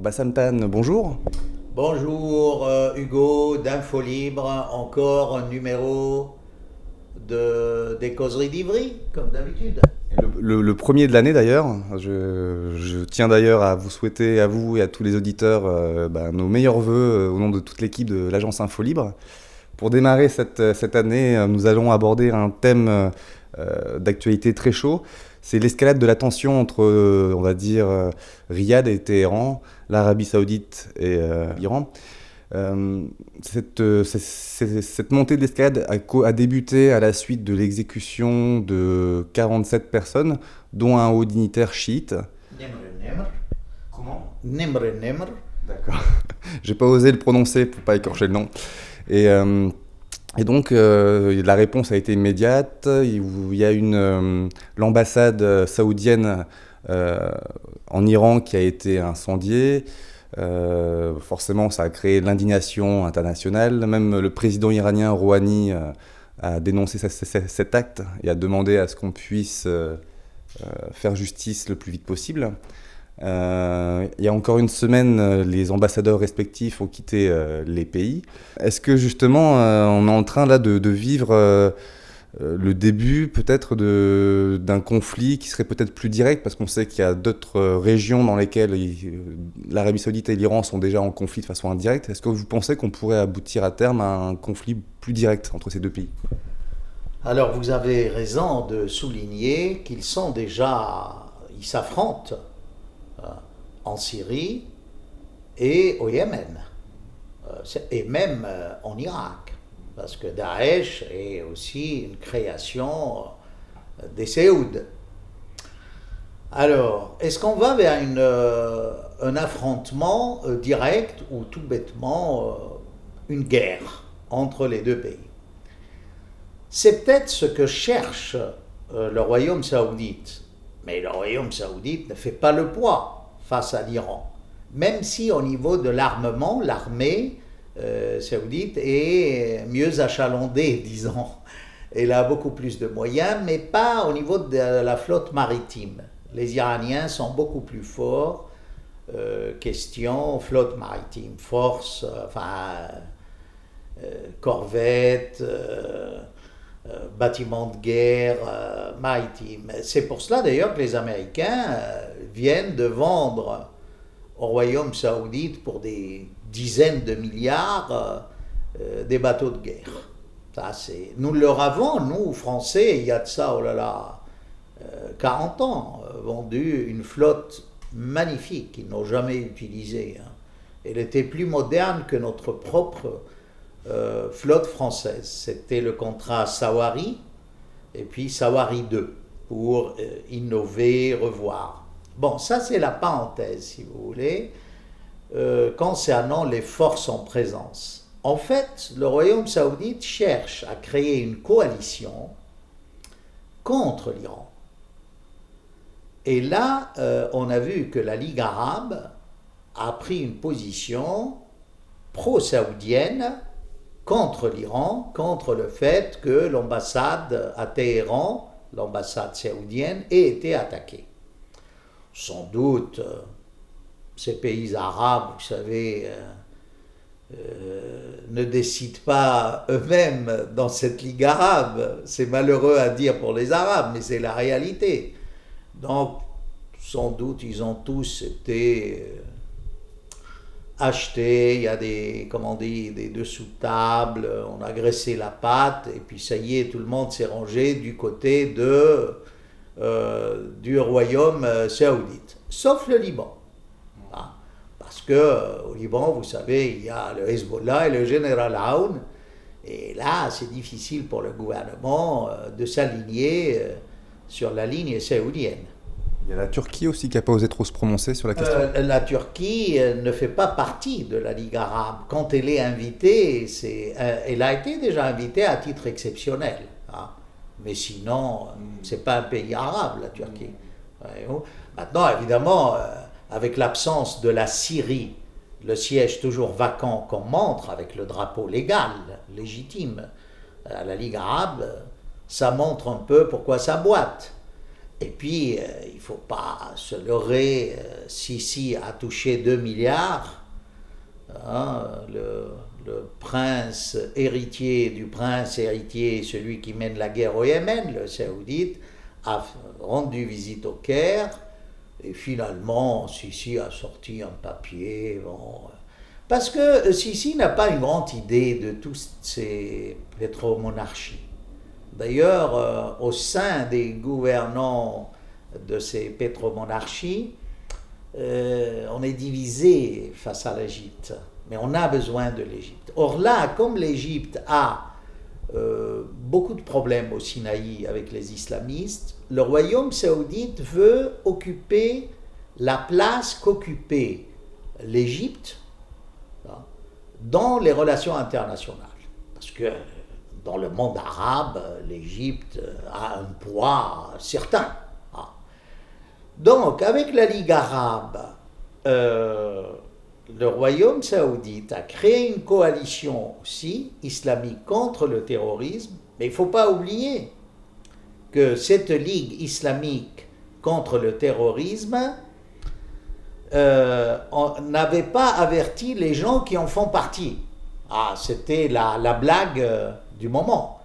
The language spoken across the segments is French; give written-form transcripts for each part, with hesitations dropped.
Bassam Tan, bonjour. Bonjour Hugo d'Infolibre, encore un numéro des causeries d'Ivry, comme d'habitude. Le premier de l'année d'ailleurs. Je tiens d'ailleurs à vous souhaiter, à vous et à tous les auditeurs, nos meilleurs voeux au nom de toute l'équipe de l'agence Infolibre. Pour démarrer cette année, nous allons aborder un thème d'actualité très chaud. C'est l'escalade de la tension entre, on va dire, Riyad et Téhéran, l'Arabie Saoudite et l'Iran. Cette montée de l'escalade a débuté à la suite de l'exécution de 47 personnes, dont un haut dignitaire chiite. Nemr. Comment? Nemr. D'accord. J'ai pas osé le prononcer pour pas écorcher le nom. Et donc, la réponse a été immédiate. Il y a l'ambassade saoudienne en Iran qui a été incendiée. Forcément, ça a créé l'indignation internationale. Même le président iranien Rouhani a dénoncé cet acte et a demandé à ce qu'on puisse faire justice le plus vite possible. Il y a encore une semaine, les ambassadeurs respectifs ont quitté les pays. Est-ce que justement, on est en train là de vivre le début peut-être d'un conflit qui serait peut-être plus direct, parce qu'on sait qu'il y a d'autres régions dans lesquelles l'Arabie Saoudite et l'Iran sont déjà en conflit de façon indirecte. Est-ce que vous pensez qu'on pourrait aboutir à terme à un conflit plus direct entre ces deux pays? Alors vous avez raison de souligner ils s'affrontent en Syrie et au Yémen, et même en Irak. Parce que Daesh est aussi une création des Saouds. Alors, est-ce qu'on va vers un affrontement direct ou tout bêtement une guerre entre les deux pays? C'est peut-être ce que cherche le royaume saoudite. Mais le royaume saoudite ne fait pas le poids face à l'Iran. Même si au niveau de l'armement, l'armée saoudite est mieux achalandée, disons. Elle a beaucoup plus de moyens, mais pas au niveau de la flotte maritime. Les Iraniens sont beaucoup plus forts. Question flotte maritime, force, corvettes, bâtiments de guerre maritimes. C'est pour cela d'ailleurs que les Américains viennent de vendre au royaume saoudite pour des dizaines de milliards des bateaux de guerre. Nous leur avons, nous, Français, il y a de ça, 40 ans, vendu une flotte magnifique qu'ils n'ont jamais utilisée. Elle était plus moderne que notre propre flotte française. C'était le contrat Sawari et puis Sawari 2 pour innover, revoir. Bon, ça c'est la parenthèse, si vous voulez, concernant les forces en présence. En fait, le royaume saoudite cherche à créer une coalition contre l'Iran. Et là, on a vu que la Ligue arabe a pris une position pro-saoudienne contre l'Iran, contre le fait que l'ambassade à Téhéran, l'ambassade saoudienne, ait été attaquée. Sans doute, ces pays arabes, vous savez, ne décident pas eux-mêmes dans cette Ligue arabe. C'est malheureux à dire pour les Arabes, mais c'est la réalité. Donc, sans doute, ils ont tous été achetés, il y a des dessous-tables, on a graissé la pâte, et puis ça y est, tout le monde s'est rangé du côté du royaume saoudite, sauf le Liban. Parce qu'au Liban, vous savez, il y a le Hezbollah et le général Aoun, et là, c'est difficile pour le gouvernement de s'aligner sur la ligne saoudienne. Il y a la Turquie aussi qui n'a pas osé trop se prononcer sur la question. La Turquie ne fait pas partie de la Ligue arabe. Quand elle est invitée, elle a été déjà invitée à titre exceptionnel. Mais sinon, ce n'est pas un pays arabe, la Turquie. Maintenant, évidemment, avec l'absence de la Syrie, le siège toujours vacant qu'on montre avec le drapeau légal, légitime, à la Ligue arabe, ça montre un peu pourquoi ça boite. Et puis, il ne faut pas se leurrer, Sisi a touché 2 milliards. Hein, le prince héritier du prince héritier, celui qui mène la guerre au Yémen, le saoudite, a rendu visite au Caire. Et finalement, Sisi a sorti un papier. Bon, parce que Sisi n'a pas une grande idée de toutes ces pétromonarchies. D'ailleurs, au sein des gouvernants de ces pétromonarchies, on est divisé face à l'Égypte, mais on a besoin de l'Égypte. Or là, comme l'Égypte a beaucoup de problèmes au Sinaï avec les islamistes, le royaume saoudite veut occuper la place qu'occupait l'Égypte dans les relations internationales. Parce que dans le monde arabe, l'Égypte a un poids certain. Donc, avec la Ligue arabe, le royaume saoudite a créé une coalition aussi islamique contre le terrorisme, mais il ne faut pas oublier que cette Ligue islamique contre le terrorisme n'avait pas averti les gens qui en font partie. C'était la blague du moment.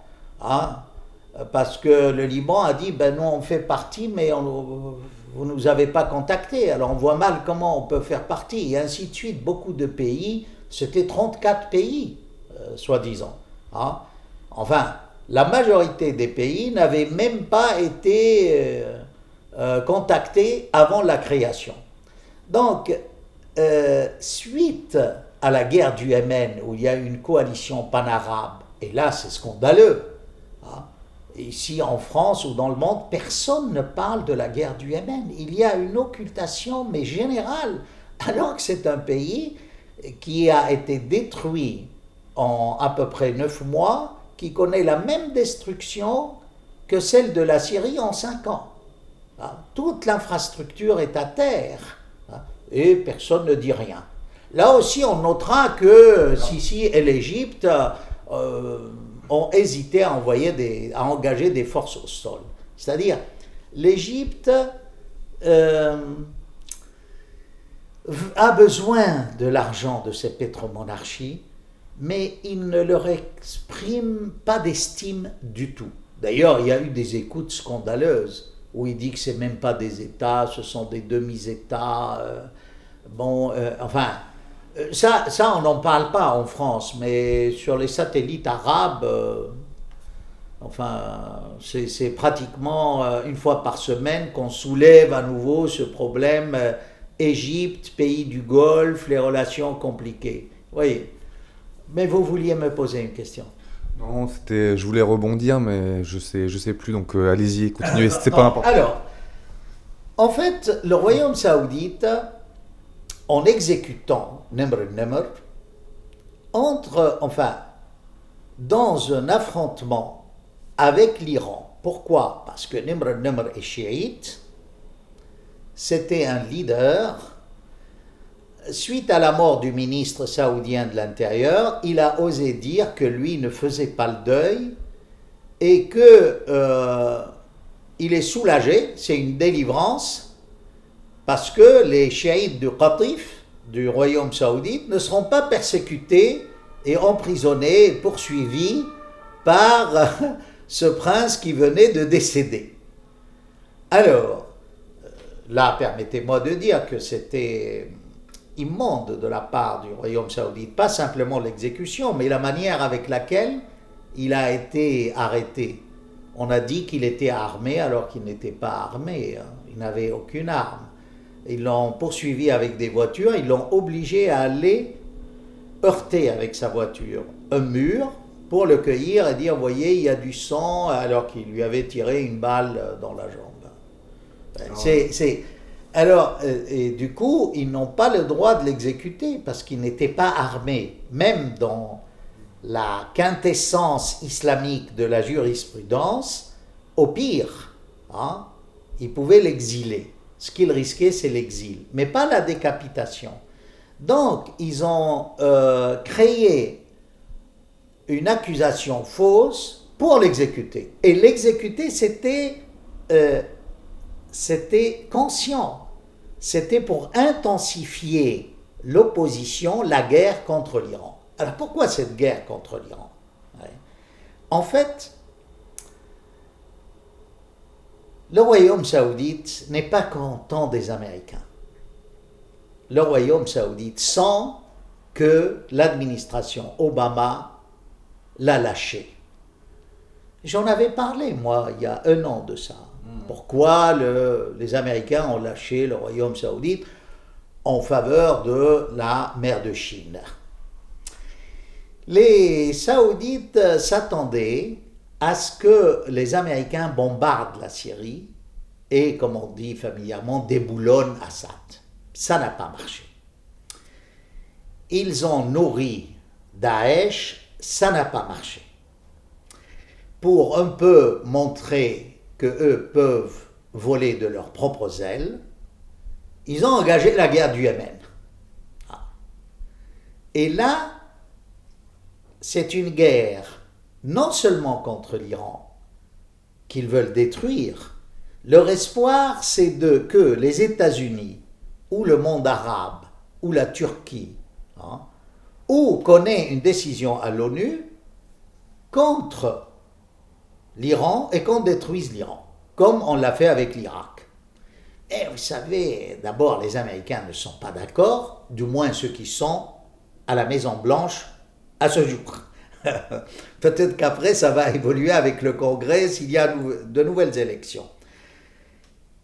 Parce que le Liban a dit, ben nous on fait partie, mais vous ne nous avez pas contactés, alors on voit mal comment on peut faire partie, et ainsi de suite. Beaucoup de pays, c'était 34 pays, soi-disant. Enfin, la majorité des pays n'avaient même pas été contactés avant la création. Donc, suite à la guerre du Yémen, où il y a eu une coalition panarabe, et là c'est scandaleux, ici en France ou dans le monde, personne ne parle de la guerre du Yémen. Il y a une occultation, mais générale, alors que c'est un pays qui a été détruit en à peu près 9 mois, qui connaît la même destruction que celle de la Syrie en 5 ans. Toute l'infrastructure est à terre, et personne ne dit rien. Là aussi, on notera que Sisi et l'Égypte ont hésité à engager des forces au sol. C'est-à-dire, l'Égypte a besoin de l'argent de ces pétromonarchies, mais il ne leur exprime pas d'estime du tout. D'ailleurs, il y a eu des écoutes scandaleuses où il dit que ce n'est même pas des États, ce sont des demi-États. Ça, on n'en parle pas en France, mais sur les satellites arabes, c'est pratiquement une fois par semaine qu'on soulève à nouveau ce problème Égypte, pays du Golfe, les relations compliquées. Vous voyez. Mais vous vouliez me poser une question. Non, je voulais rebondir, mais je sais plus, donc allez-y, continuez, c'est pas important. Alors, en fait, le royaume saoudite, en exécutant Nimr al-Nimr, dans un affrontement avec l'Iran. Pourquoi? Parce que Nimr al-Nimr est chiite, c'était un leader. Suite à la mort du ministre saoudien de l'Intérieur, il a osé dire que lui ne faisait pas le deuil et que il est soulagé, c'est une délivrance, parce que les chiites du Qatif, du royaume saoudite, ne seront pas persécutés et emprisonnés et poursuivis par ce prince qui venait de décéder. Alors, là, permettez-moi de dire que c'était immonde de la part du royaume saoudite, pas simplement l'exécution, mais la manière avec laquelle il a été arrêté. On a dit qu'il était armé alors qu'il n'était pas armé, il n'avait aucune arme. Ils l'ont poursuivi avec des voitures, ils l'ont obligé à aller heurter avec sa voiture un mur pour le cueillir et dire, voyez, il y a du sang, alors qu'il lui avait tiré une balle dans la jambe. Alors, et du coup, ils n'ont pas le droit de l'exécuter parce qu'il n'était pas armé. Même dans la quintessence islamique de la jurisprudence, au pire, ils pouvaient l'exiler. Ce qu'ils risquaient, c'est l'exil, mais pas la décapitation. Donc, ils ont créé une accusation fausse pour l'exécuter. Et l'exécuter, c'était c'était conscient. C'était pour intensifier l'opposition, la guerre contre l'Iran. Alors pourquoi cette guerre contre l'Iran? En fait, le royaume saoudite n'est pas content des Américains. Le royaume saoudite sent que l'administration Obama l'a lâché. J'en avais parlé, moi, il y a 1 an de ça. Pourquoi les Américains ont lâché le royaume saoudite en faveur de la mer de Chine. Les Saoudites s'attendaient à ce que les Américains bombardent la Syrie et, comme on dit familièrement, déboulonnent Assad. Ça n'a pas marché. Ils ont nourri Daesh, ça n'a pas marché. Pour un peu montrer qu'eux peuvent voler de leurs propres ailes, ils ont engagé la guerre du Yémen. Et là, c'est une guerre non seulement contre l'Iran qu'ils veulent détruire, leur espoir c'est que les États-Unis ou le monde arabe ou la Turquie ou connaît une décision à l'ONU contre l'Iran et qu'on détruise l'Iran, comme on l'a fait avec l'Irak. Et vous savez, d'abord, les Américains ne sont pas d'accord, du moins ceux qui sont à la Maison-Blanche à ce jour. Peut-être qu'après, ça va évoluer avec le Congrès s'il y a de nouvelles élections.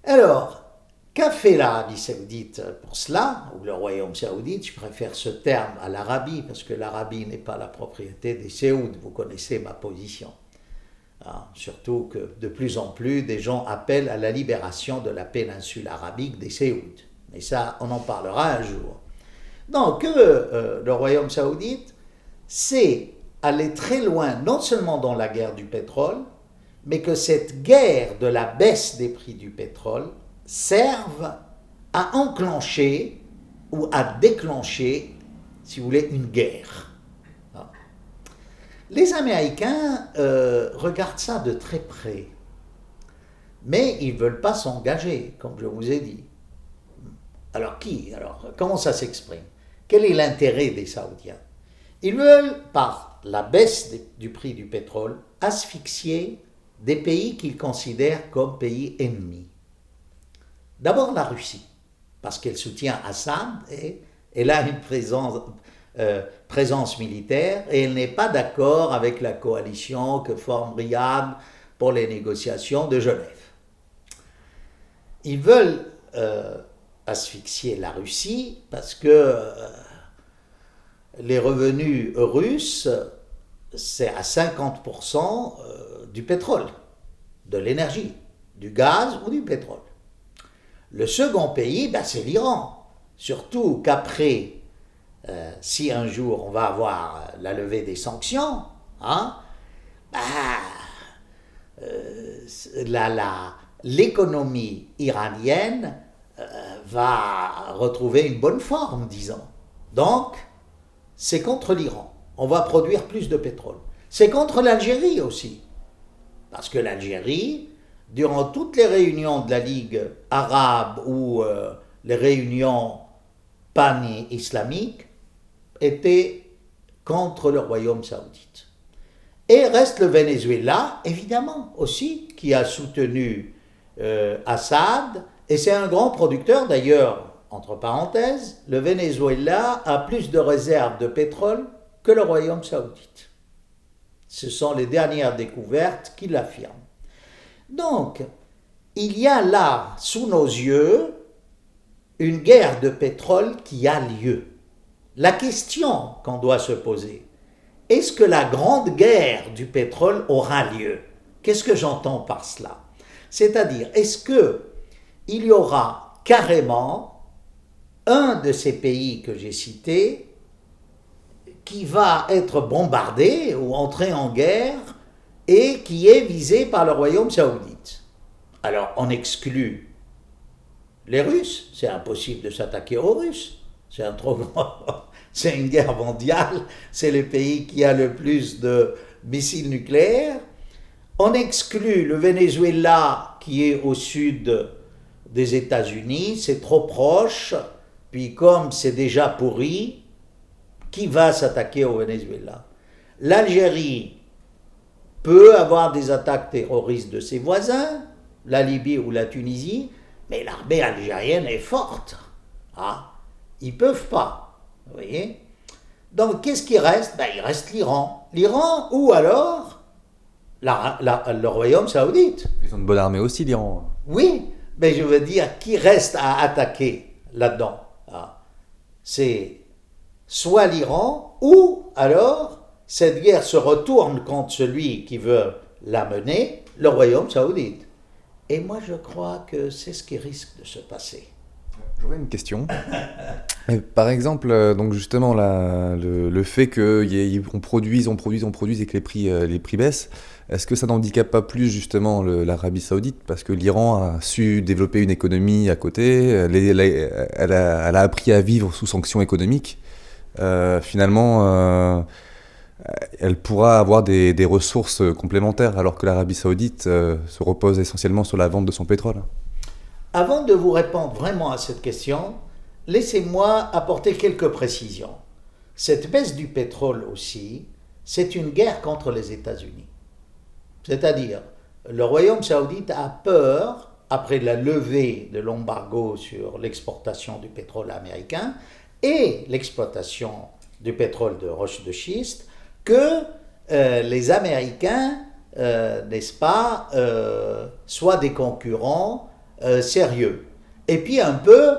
Alors, qu'a fait l'Arabie saoudite pour cela, ou le royaume saoudite? Je préfère ce terme à l'Arabie, parce que l'Arabie n'est pas la propriété des Saouds, vous connaissez ma position. Surtout que de plus en plus, des gens appellent à la libération de la péninsule arabique des Saouds. Mais ça, on en parlera un jour. Donc, le royaume saoudite, c'est aller très loin, non seulement dans la guerre du pétrole, mais que cette guerre de la baisse des prix du pétrole serve à enclencher ou à déclencher, si vous voulez, une guerre. Les Américains regardent ça de très près, mais ils ne veulent pas s'engager, comme je vous ai dit. Alors comment ça s'exprime? Quel est l'intérêt des Saoudiens? Ils veulent, par la baisse du prix du pétrole, asphyxier des pays qu'ils considèrent comme pays ennemis. D'abord la Russie, parce qu'elle soutient Assad et elle a une présence militaire et elle n'est pas d'accord avec la coalition que forme Riyad pour les négociations de Genève. Ils veulent asphyxier la Russie parce que les revenus russes, c'est à 50% du pétrole, de l'énergie, du gaz ou du pétrole. Le second pays, c'est l'Iran. Surtout qu'après, si un jour on va avoir la levée des sanctions, l'économie iranienne va retrouver une bonne forme, disons. Donc, c'est contre l'Iran. On va produire plus de pétrole. C'est contre l'Algérie aussi. Parce que l'Algérie, durant toutes les réunions de la Ligue arabe ou les réunions pan-islamiques, était contre le royaume saoudite. Et reste le Venezuela, évidemment, aussi, qui a soutenu Assad, et c'est un grand producteur, d'ailleurs, entre parenthèses, le Venezuela a plus de réserves de pétrole que le royaume saoudite. Ce sont les dernières découvertes qui l'affirment. Donc, il y a là, sous nos yeux, une guerre de pétrole qui a lieu. La question qu'on doit se poser, est-ce que la grande guerre du pétrole aura lieu? Qu'est-ce que j'entends par cela? C'est-à-dire, est-ce qu'il y aura carrément un de ces pays que j'ai cités qui va être bombardé ou entrer en guerre et qui est visé par le royaume saoudite? Alors, on exclut les Russes, c'est impossible de s'attaquer aux Russes, c'est une guerre mondiale, c'est le pays qui a le plus de missiles nucléaires. On exclut le Venezuela qui est au sud des États-Unis, c'est trop proche, puis comme c'est déjà pourri, qui va s'attaquer au Venezuela? L'Algérie peut avoir des attaques terroristes de ses voisins, la Libye ou la Tunisie, mais l'armée algérienne est forte. Ah, ils ne peuvent pas. Vous voyez? Donc, qu'est-ce qui reste? Il reste l'Iran. L'Iran ou alors le Royaume saoudite. Ils ont une bonne armée aussi, l'Iran. Oui, mais je veux dire, qui reste à attaquer là-dedans? C'est soit l'Iran ou alors cette guerre se retourne contre celui qui veut la mener, le Royaume saoudite. Et moi, je crois que c'est ce qui risque de se passer. J'aurais une question. Par exemple, donc justement, le fait qu'on produise et que les prix baissent, est-ce que ça n'handicape pas plus justement l'Arabie Saoudite? Parce que l'Iran a su développer une économie à côté, elle a appris à vivre sous sanctions économiques. Finalement, elle pourra avoir des ressources complémentaires, alors que l'Arabie Saoudite se repose essentiellement sur la vente de son pétrole. Avant de vous répondre vraiment à cette question, laissez-moi apporter quelques précisions. Cette baisse du pétrole aussi, c'est une guerre contre les États-Unis. C'est-à-dire, le Royaume saoudite a peur, après la levée de l'embargo sur l'exportation du pétrole américain et l'exploitation du pétrole de roche de schiste, que les Américains, n'est-ce pas, soient des concurrents sérieux. Et puis un peu,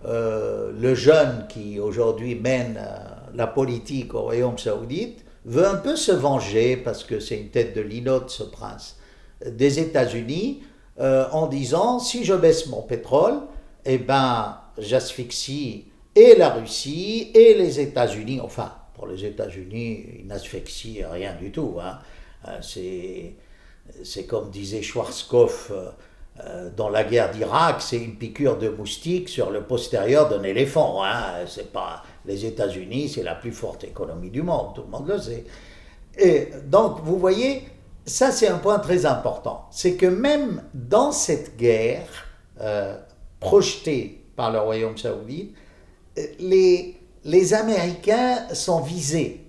le jeune qui aujourd'hui mène la politique au Royaume saoudite veut un peu se venger, parce que c'est une tête de linotte ce prince, des États-Unis, en disant, si je baisse mon pétrole, eh ben, j'asphyxie et la Russie et les États-Unis. Enfin, pour les États-Unis, ils n'asphyxient rien du tout. C'est comme disait Schwarzkopf, dans la guerre d'Irak, c'est une piqûre de moustique sur le postérieur d'un éléphant. C'est pas, les États-Unis, c'est la plus forte économie du monde, tout le monde le sait. Et donc, vous voyez, ça c'est un point très important. C'est que même dans cette guerre projetée par le Royaume saoudite, les Américains sont visés,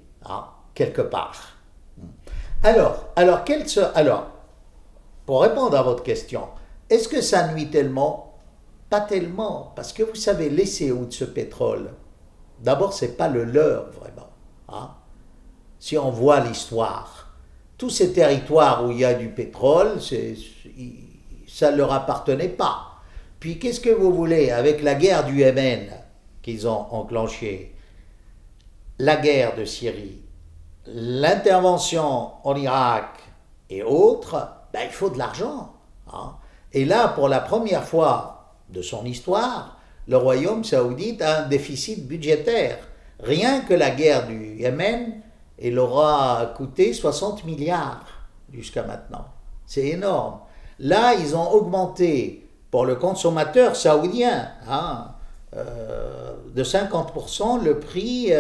quelque part. Alors, pour répondre à votre question, est-ce que ça nuit tellement? Pas tellement, parce que vous savez, les CO de ce pétrole, d'abord, c'est pas le leur, vraiment. Si on voit l'histoire, tous ces territoires où il y a du pétrole, ça ne leur appartenait pas. Puis, qu'est-ce que vous voulez, avec la guerre du Yémen qu'ils ont enclenchée, la guerre de Syrie, l'intervention en Irak et autres, il faut de l'argent. Et là, pour la première fois de son histoire, le Royaume saoudite a un déficit budgétaire. Rien que la guerre du Yémen, elle aura coûté 60 milliards jusqu'à maintenant. C'est énorme. Là, ils ont augmenté pour le consommateur saoudien de 50% le prix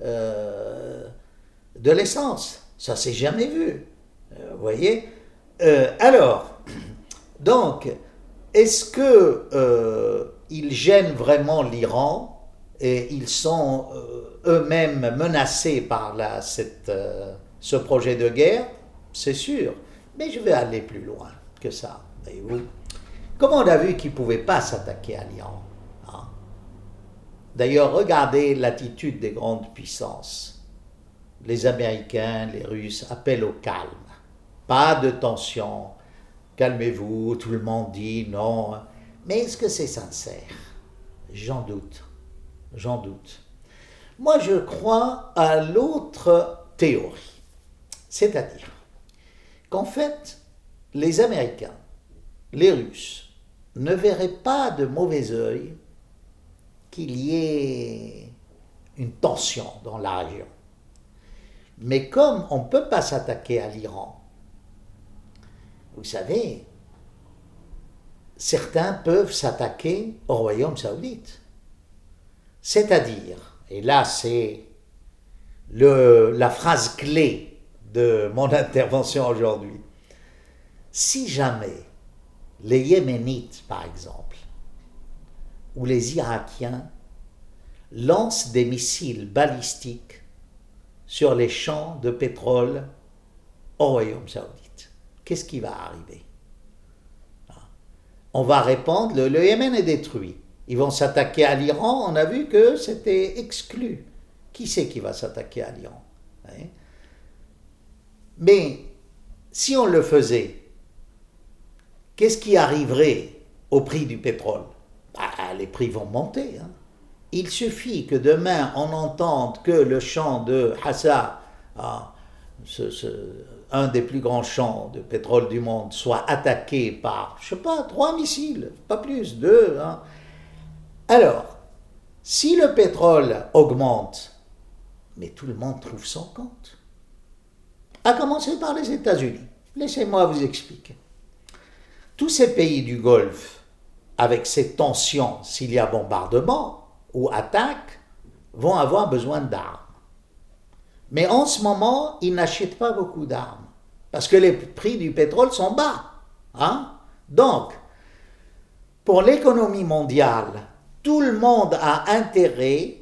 de l'essence. Ça ne s'est jamais vu. Vous voyez? Donc, est-ce qu'ils gênent vraiment l'Iran et ils sont eux-mêmes menacés par ce projet de guerre? C'est sûr. Mais je vais aller plus loin que ça, voyez-vous. Comme on a vu qu'ils ne pouvaient pas s'attaquer à l'Iran. D'ailleurs, regardez l'attitude des grandes puissances. Les Américains, les Russes appellent au calme. Pas de tension. Calmez-vous, tout le monde dit non. Mais est-ce que c'est sincère? J'en doute. Moi, je crois à l'autre théorie. C'est-à-dire qu'en fait, les Américains, les Russes, ne verraient pas de mauvais œil qu'il y ait une tension dans la région. Mais comme on ne peut pas s'attaquer à l'Iran, vous savez, certains peuvent s'attaquer au Royaume saoudite. C'est-à-dire, et là c'est la phrase clé de mon intervention aujourd'hui, si jamais les Yéménites, par exemple, ou les Irakiens lancent des missiles balistiques sur les champs de pétrole au Royaume saoudite, qu'est-ce qui va arriver? On va répondre, le Yémen est détruit. Ils vont s'attaquer à l'Iran, on a vu que c'était exclu. Qui c'est qui va s'attaquer à l'Iran? Mais si on le faisait, qu'est-ce qui arriverait au prix du pétrole? Les prix vont monter. Il suffit que demain on entende que le champ de Hassa, un des plus grands champs de pétrole du monde, soit attaqué par, je ne sais pas, 3 missiles, pas plus, 2. Alors, si le pétrole augmente, mais tout le monde trouve son compte. À commencer par les États-Unis. Laissez-moi vous expliquer. Tous ces pays du Golfe, avec ces tensions, s'il y a bombardement ou attaque, vont avoir besoin d'armes. Mais en ce moment, ils n'achètent pas beaucoup d'armes, parce que les prix du pétrole sont bas. Donc, pour l'économie mondiale, tout le monde a intérêt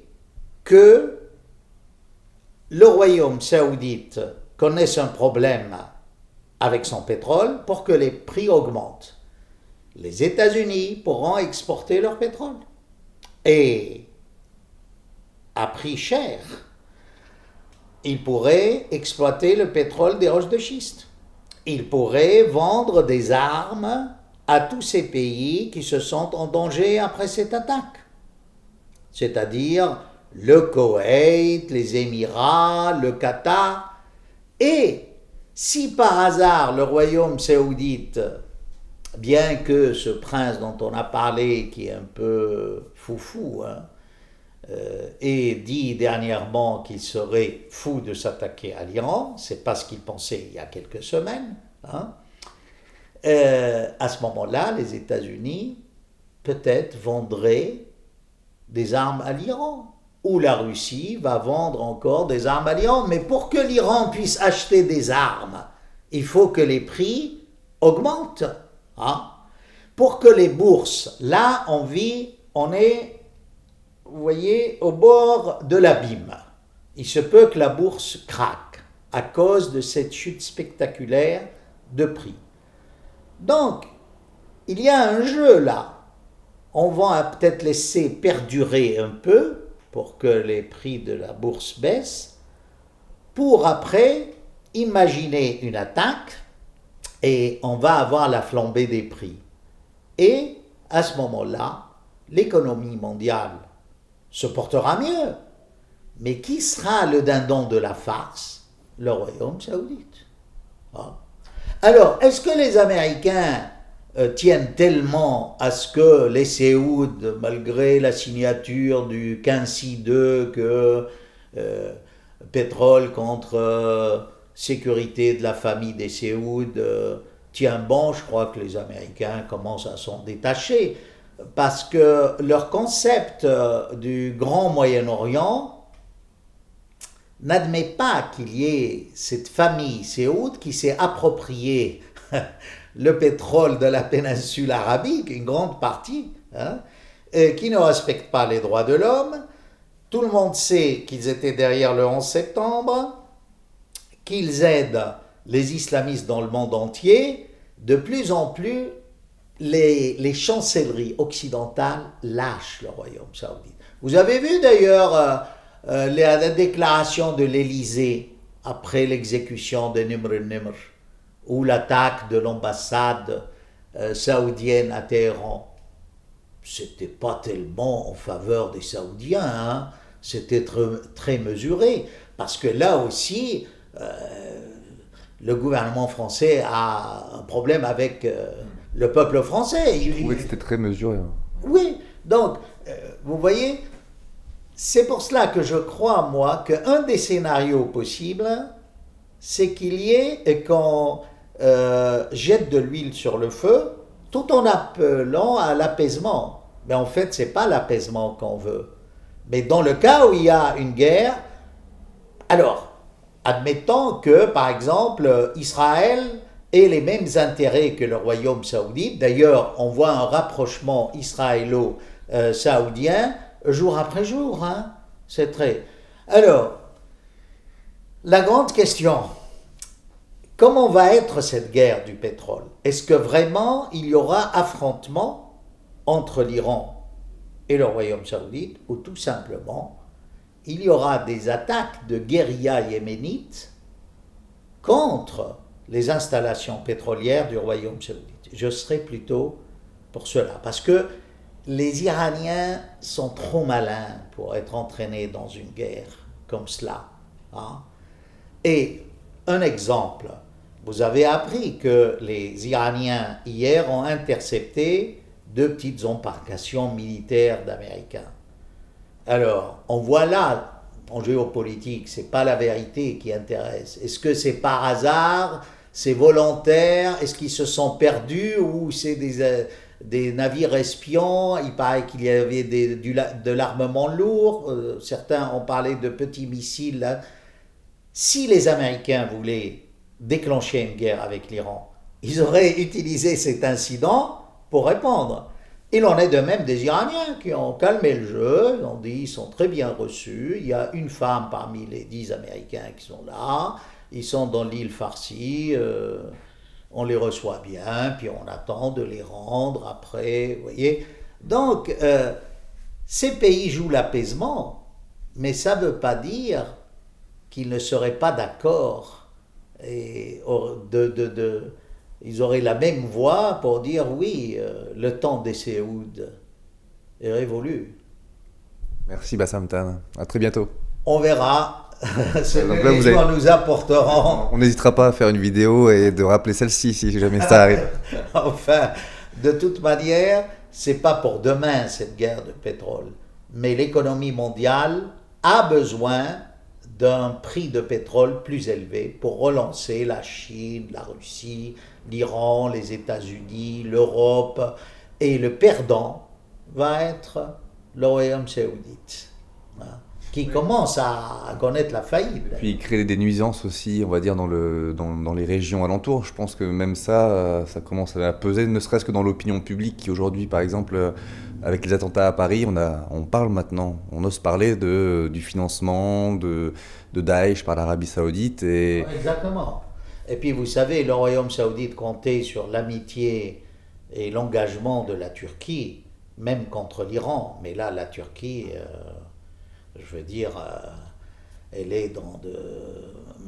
que le Royaume saoudite connaisse un problème avec son pétrole pour que les prix augmentent. Les États-Unis pourront exporter leur pétrole. Et à prix cher, ils pourraient exploiter le pétrole des roches de schiste. Ils pourraient vendre des armes à tous ces pays qui se sentent en danger après cette attaque. C'est-à-dire le Koweït, les Émirats, le Qatar. Et si par hasard le Royaume saoudite, bien que ce prince dont on a parlé, qui est un peu foufou, et dit dernièrement qu'il serait fou de s'attaquer à l'Iran, c'est pas ce qu'il pensait il y a quelques semaines, à ce moment-là, les États-Unis peut-être vendraient des armes à l'Iran, ou la Russie va vendre encore des armes à l'Iran. Mais pour que l'Iran puisse acheter des armes, il faut que les prix augmentent. Pour que les bourses, là on est, vous voyez, au bord de l'abîme. Il se peut que la bourse craque à cause de cette chute spectaculaire de prix. Donc, il y a un jeu là. On va peut-être laisser perdurer un peu pour que les prix de la bourse baissent, pour après imaginer une attaque et on va avoir la flambée des prix. Et à ce moment-là, l'économie mondiale se portera mieux. Mais qui sera le dindon de la farce? Le Royaume saoudite. Alors, est-ce que les Américains tiennent tellement à ce que les Saouds, malgré la signature du 15-6-2, que pétrole contre sécurité de la famille des Saouds tient bon? Je crois que les Américains commencent à s'en détacher, parce que leur concept du Grand Moyen-Orient n'admet pas qu'il y ait cette famille Saoud qui s'est appropriée le pétrole de la péninsule arabique, une grande partie, qui ne respecte pas les droits de l'homme. Tout le monde sait qu'ils étaient derrière le 11 septembre, qu'ils aident les islamistes dans le monde entier. De plus en plus, les chancelleries occidentales lâchent le Royaume saoudite. Vous avez vu d'ailleurs la déclaration de l'Élysée après l'exécution de Nimr al-Nimr, ou l'attaque de l'ambassade saoudienne à Téhéran. C'était pas tellement en faveur des Saoudiens, c'était très mesuré, parce que là aussi, le gouvernement français a un problème avec le peuple français. Oui, c'était très mesuré. Oui, donc, vous voyez, c'est pour cela que je crois, moi, qu'un des scénarios possibles, c'est qu'il y ait et qu'on jette de l'huile sur le feu, tout en appelant à l'apaisement. Mais en fait, ce n'est pas l'apaisement qu'on veut. Mais dans le cas où il y a une guerre, alors, admettons que, par exemple, Israël et les mêmes intérêts que le royaume saoudite. D'ailleurs, on voit un rapprochement israélo-saoudien jour après jour. Hein. C'est très... Alors, la grande question, comment va être cette guerre du pétrole? Est-ce que vraiment il y aura affrontement entre l'Iran et le royaume saoudite, ou tout simplement il y aura des attaques de guérilla yéménites contre les installations pétrolières du royaume saoudite? Je serais plutôt pour cela, parce que les Iraniens sont trop malins pour être entraînés dans une guerre comme cela. Hein? Et un exemple, vous avez appris que les Iraniens hier ont intercepté 2 petites embarcations militaires d'Américains. Alors, on voit là, en géopolitique, ce n'est pas la vérité qui intéresse. Est-ce que c'est par hasard, c'est volontaire, est-ce qu'ils se sont perdus ou c'est des navires espions? Il paraît qu'il y avait de l'armement lourd, certains ont parlé de petits missiles. Là. Si les Américains voulaient déclencher une guerre avec l'Iran, ils auraient utilisé cet incident pour répondre. Il en est de même des Iraniens qui ont calmé le jeu, ils ont dit ils sont très bien reçus, il y a une femme parmi les 10 Américains qui sont là, ils sont dans l'île Farsi, on les reçoit bien, puis on attend de les rendre après, vous voyez. Donc, ces pays jouent l'apaisement, mais ça ne veut pas dire qu'ils ne seraient pas d'accord et ils auraient la même voix pour dire oui, le temps des Séouds est révolu. Merci Bassam Tan, à très bientôt. On verra ce que les jours nous apporteront. On n'hésitera pas à faire une vidéo et de rappeler celle-ci si jamais ça arrive. Enfin, de toute manière, c'est pas pour demain cette guerre de pétrole, mais l'économie mondiale a besoin d'un prix de pétrole plus élevé pour relancer la Chine, la Russie, l'Iran, les États-Unis, l'Europe, et le perdant va être le royaume saoudite, hein, qui commence à connaître la faillite. Puis créer des nuisances aussi, on va dire, dans les régions alentours. Je pense que même ça commence à peser, ne serait-ce que dans l'opinion publique qui aujourd'hui, par exemple, avec les attentats à Paris, on parle maintenant, on ose parler du financement de Daesh par l'Arabie Saoudite. Et... Exactement. Et puis vous savez, le royaume saoudite comptait sur l'amitié et l'engagement de la Turquie, même contre l'Iran. Mais là, la Turquie, je veux dire, elle est dans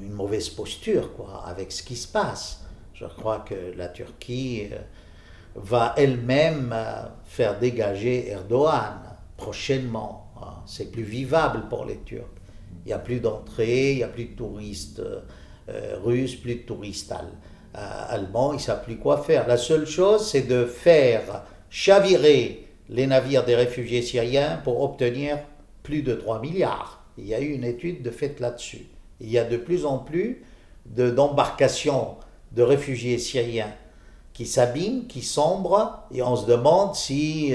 une mauvaise posture, quoi, avec ce qui se passe. Je crois que la Turquie va elle-même faire dégager Erdogan prochainement. Hein. C'est plus vivable pour les Turcs. Il n'y a plus d'entrée, il n'y a plus de touristes russes, plus de touristes allemands, ils ne savent plus quoi faire. La seule chose, c'est de faire chavirer les navires des réfugiés syriens pour obtenir plus de 3 milliards. Il y a eu une étude de faite là-dessus. Il y a de plus en plus d'embarcations de réfugiés syriens qui s'abîment, qui sombrent, et on se demande si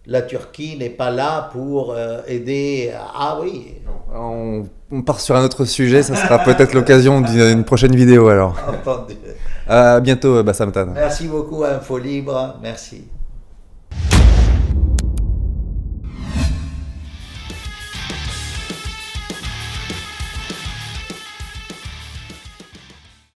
la Turquie n'est pas là pour aider. Ah oui. On part sur un autre sujet, ça sera peut-être l'occasion d'une prochaine vidéo alors. Entendu. À bientôt Bassam Tan. Merci beaucoup à Info Libre, merci.